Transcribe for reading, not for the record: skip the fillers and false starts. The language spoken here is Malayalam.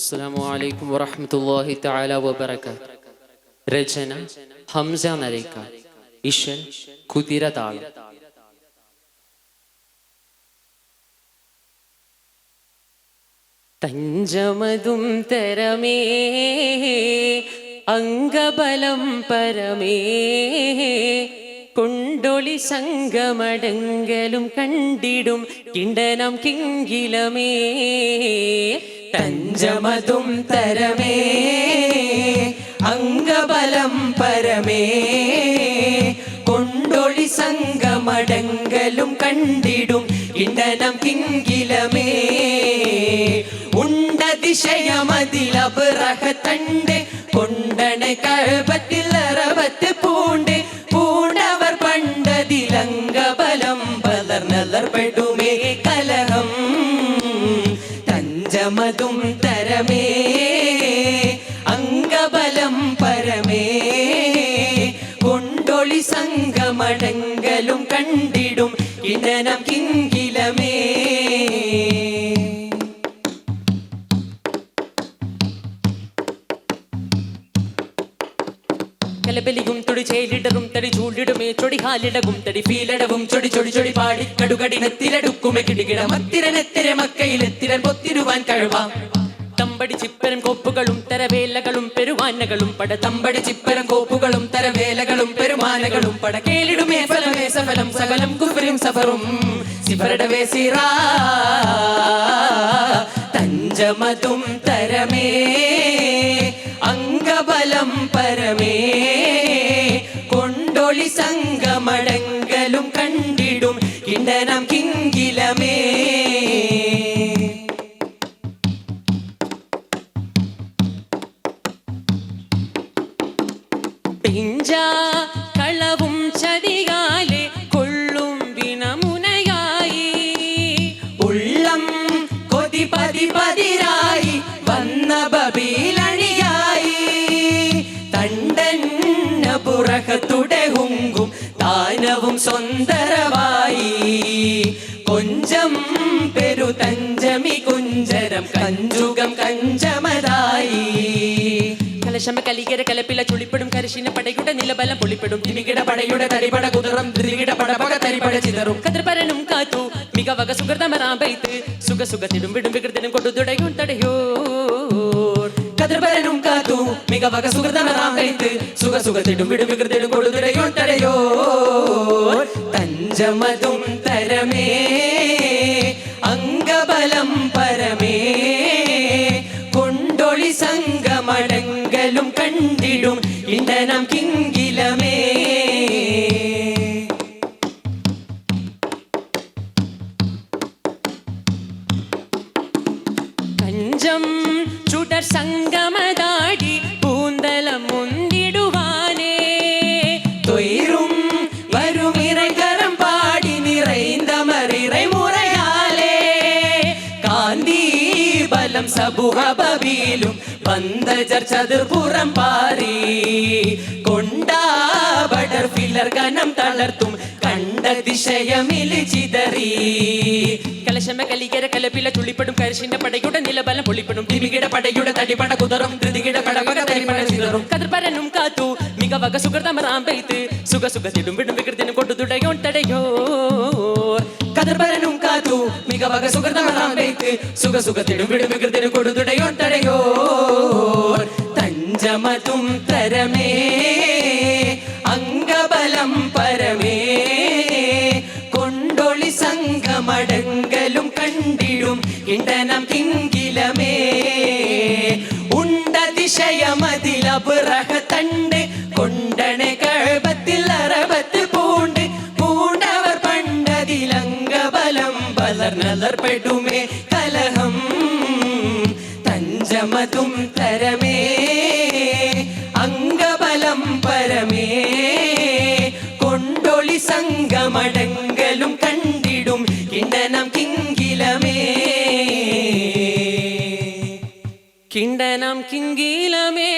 അസ്സലാമു അലൈക്കും വറഹ്മത്തുള്ളാഹി തആല വബറകാത്ത്. രചന ഹംസ നരേക്ക. ഇശൽ കുതിരതാളം. തഞ്ചമതും തരമേ അംഗബലം പരമേ കൊണ്ടൊളി സംഗമടങ്കലും കണ്ടിടും കിണ്ടനം കിങ്കിലമേ. തഞ്ചമതും തരമേ അംഗബലം പരമേ കൊണ്ടൊളി സംഗമടങ്കലും കണ്ടിടും കിണ്ടനം കിങ്കിലമേ. ഉണ്ടതിശയമതിലബറഹത്തണ്ട് കൊണ്ടണ കഴപത്തിൽ അറവത്ത് പൂണ്ട് പൂണ്ടവർ പണ്ടതിലംഗബലം പലർന്നലർപ്പെടുമേ കലഹം. തഞ്ചമതും തരമേ അംഗബലം പരമേ കൊണ്ടൊളി സംഗമടങ്കലും കണ്ടിടും കിണ്ടനം കിങ്കിലമേ. കലബലിയും തൊടി ചേലിടറും തടി ചൂടിടുമേ ചൊടി ഹാലിടകും തടി ഫീലടവും ചൊടി ചൊടി ചൊടി പാടി കടുകടിനെത്തിരടുക്കുമേ കിടികിട മത്തിരനെത്തിരെ മക്കയിലെത്തിരൻ പൊത്തിരുവാൻ കഴിവാം. തമ്പടി ചിപ്പരം കോപ്പുകളും തരവേലകളും പെരുമാനകളും പട തമ്പടി ചിപ്പരം കോപ്പുകളും തരവേലകളും പെരുമാനകളും പട കേളിടുമേ ഫലമേ സഫലം സകലം കുഫറും സഫറും സിഫറടവേ സിറാ. തഞ്ചമതും തരമേ അംഗബലം പരമേ കൊണ്ടൊളി സംഗമടങ്കലും കണ്ടിടും കിണ്ടനം കിങ്കിലമേ. പിഞ്ച കളവും ചതികാലെ കൊള്ളും വിനമുനയായി ഉള്ളം കൊതി പതി പതിരായി വന്ന ബബീലണിയായി തണ്ടന്ന പുറകത്തുടെ ഹുങ്കും താനവും സ്വന്തരവായി കൊഞ്ചം പെരു തഞ്ചമി കുഞ്ചരം കഞ്ചുകം കഞ്ചമതായി. കലശമ കലികര കലപ്പില ചുളിപ്പെടും കരശിന പടയുടെ നിലബലം പൊളിപ്പെടും തിമികിട പടയുടെ തടിപട കുതിറും തിരികിട പടപക തരിപട ചിതറും കതിർപരനും കാത്തു മികവക സുഹൃതമറാമ്പൈത്ത് സുഖസുഖത്തിടും വിടും വികൃതിനും കൊടുതുടയും തടയോ. കതിർപരനും കാത്തു മികവക സുഹൃതമറാമ്പൈത്ത് സുഖസുഖത്തിടും വിടും വികൃതിനും കൊടുതുടയും തടയോ. തഞ്ചമതും തരമേ അംഗബലം പരമേ കൊണ്ടൊളി സംഗമടങ്കലും കണ്ടിടും കിണ്ടനം കിങ്കിലമേ. കഞ്ചം ചുടർ സംഗമതാടി പൂന്തലം മുന്തിടുവാനേ തൊയിരും വരുമിറകരം പാടി നിറൈന്തമറിറൈ മുറയാലേ കാന്തി ബലം സബുഹബീലും പന്തജർ ചതുർപുറം പാറി കൊണ്ടാബടർ ഫിലർ കനം തളർത്തും കണ്ട ദിശയമില് ചിതറി. കലശമ കലികര കലപ്പില ചുളിപ്പെടും കരശിന്റെ പടയുടെ നിലബലം പൊളിപ്പെടും തിമികിട പടയുടെ തടിപട കുതറും ധൃതികിട പടപക തരിപട ചിതറും കതിർപരനും കാത്തു മികവക സുഹൃതമറാമ്പൈത്ത് സുഖസുഖത്തിടും വിടും വികൃതിനും കൊടുതുടയോ തടയോ. കതിർപരനും കാത്തു മികവക സുഹൃതമറാമ്പൈത്ത് സുഖസുഖത്തിടും വിടും വികൃതിനും കൊടുതുടയോ തടയോ. തഞ്ചമതും തരമേ അംഗബലം പരമേ കൊണ്ടൊളി സംഗമടങ്കലും കണ്ടിടും കിണ്ടനം കിങ്കിലമേ. ഉണ്ടതിശയമതിലബറഹത്തണ്ട് കൊണ്ടണ കഴപത്തിൽ അറവത്ത് പൂണ്ട് പൂണ്ടവർ പണ്ടതിലംഗബലം പലർന്നലർപ്പെടുമേ കലഹം. തഞ്ചമതും തരമേ അംഗബലം പരമേ കൊണ്ടൊളി സംഗമടങ്കലും കണ്ടിടും കിണ്ടനം കിങ്കിലമേ. കിണ്ടനം കിങ്കിലമേ.